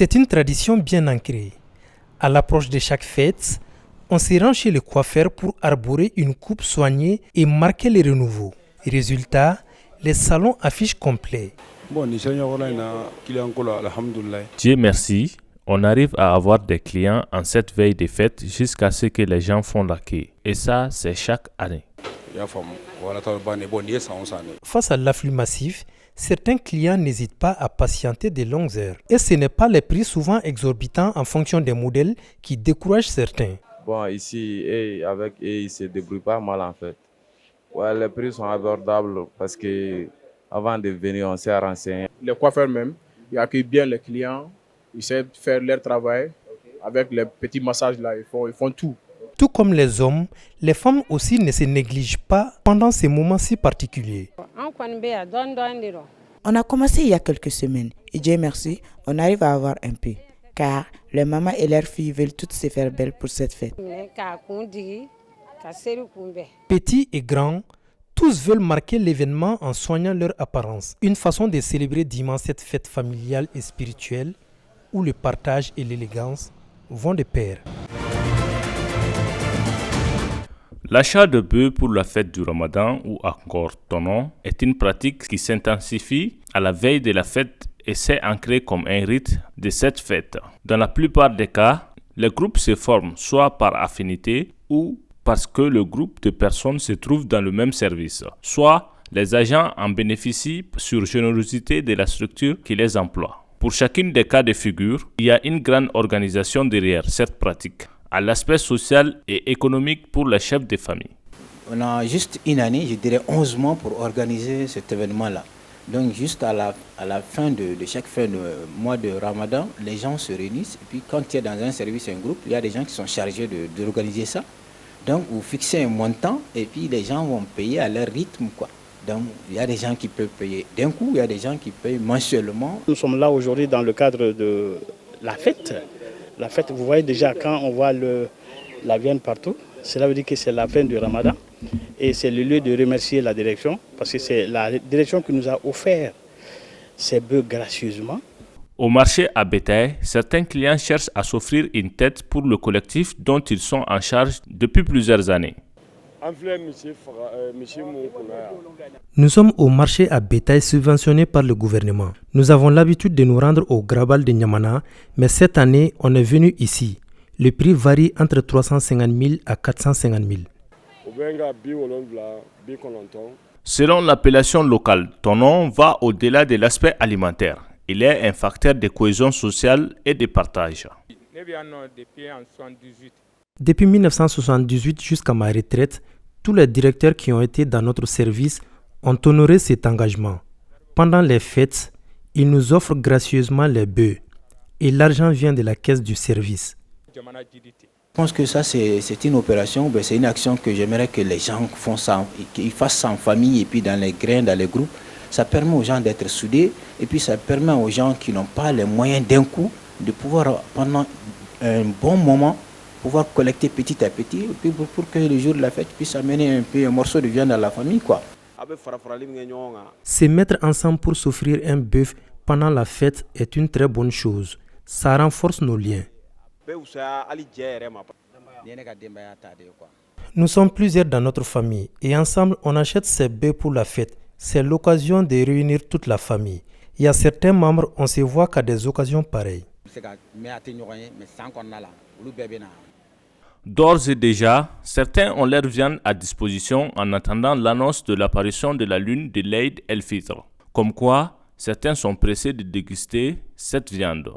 C'est une tradition bien ancrée. À l'approche de chaque fête, on se rend chez le coiffeur pour arborer une coupe soignée et marquer le renouveau. Résultat, les salons affichent complet. Dieu merci, on arrive à avoir des clients en cette veille de fête jusqu'à ce que les gens font la queue. Et ça, c'est chaque année. Face à l'afflux massif, certains clients n'hésitent pas à patienter de longues heures. Et ce n'est pas les prix souvent exorbitants en fonction des modèles qui découragent certains. Bon, ici, ils ne se débrouillent pas mal en fait. Ouais, les prix sont abordables parce que avant de venir, on s'est renseigné. Les coiffeurs même, ils accueillent bien les clients, ils savent faire leur travail. Avec les petits massages là, ils font tout. Tout comme les hommes, les femmes aussi ne se négligent pas pendant ces moments si particuliers. On a commencé il y a quelques semaines et Dieu merci, on arrive à avoir un peu. Car les mamans et leurs filles veulent toutes se faire belles pour cette fête. Petits et grands, tous veulent marquer l'événement en soignant leur apparence. Une façon de célébrer dimanche cette fête familiale et spirituelle où le partage et l'élégance vont de pair. L'achat de bœufs pour la fête du Ramadan ou encore Tonon est une pratique qui s'intensifie à la veille de la fête et s'est ancrée comme un rite de cette fête. Dans la plupart des cas, les groupes se forment soit par affinité ou parce que le groupe de personnes se trouve dans le même service, soit les agents en bénéficient sur générosité de la structure qui les emploie. Pour chacune des cas de figure, il y a une grande organisation derrière cette pratique, à l'aspect social et économique pour les chefs de famille. On a juste une année, je dirais 11 mois pour organiser cet événement-là. Donc juste à la fin de chaque fin de mois de Ramadan, les gens se réunissent. Et puis quand il y a dans un service un groupe, il y a des gens qui sont chargés d'organiser ça. Donc vous fixez un montant et puis les gens vont payer à leur rythme, quoi. Donc il y a des gens qui peuvent payer d'un coup, il y a des gens qui payent mensuellement. Nous sommes là aujourd'hui dans le cadre de la fête. La fête, vous voyez déjà quand on voit la viande partout, cela veut dire que c'est la fin du Ramadan. Et c'est le lieu de remercier la direction, parce que c'est la direction qui nous a offert ces bœufs gracieusement. Au marché à bétail, certains clients cherchent à s'offrir une tête pour le collectif dont ils sont en charge depuis plusieurs années. Nous sommes au marché à bétail subventionné par le gouvernement. Nous avons l'habitude de nous rendre au Grabal de Niamana, mais cette année, on est venu ici. Le prix varie entre 350 000 à 450 000. Selon l'appellation locale, ton nom va au-delà de l'aspect alimentaire. Il est un facteur de cohésion sociale et de partage. Depuis 1978 jusqu'à ma retraite, tous les directeurs qui ont été dans notre service ont honoré cet engagement. Pendant les fêtes, ils nous offrent gracieusement les bœufs et l'argent vient de la caisse du service. Je pense que ça c'est une opération, c'est une action que j'aimerais que les gens font ça, qu'ils fassent ça en famille et puis dans les grains, dans les groupes. Ça permet aux gens d'être soudés et puis ça permet aux gens qui n'ont pas les moyens d'un coup de pouvoir pendant un bon moment pouvoir collecter petit à petit et puis pour que le jour de la fête puisse amener un peu un morceau de viande à la famille, quoi. Se mettre ensemble pour s'offrir un bœuf pendant la fête est une très bonne chose. Ça renforce nos liens. Nous sommes plusieurs dans notre famille et ensemble on achète ces bœufs pour la fête. C'est l'occasion de réunir toute la famille. Il y a certains membres, on se voit qu'à des occasions pareilles. D'ores et déjà, certains ont leur viande à disposition en attendant l'annonce de l'apparition de la lune de l'Eid el-Fitr. Comme quoi, certains sont pressés de déguster cette viande.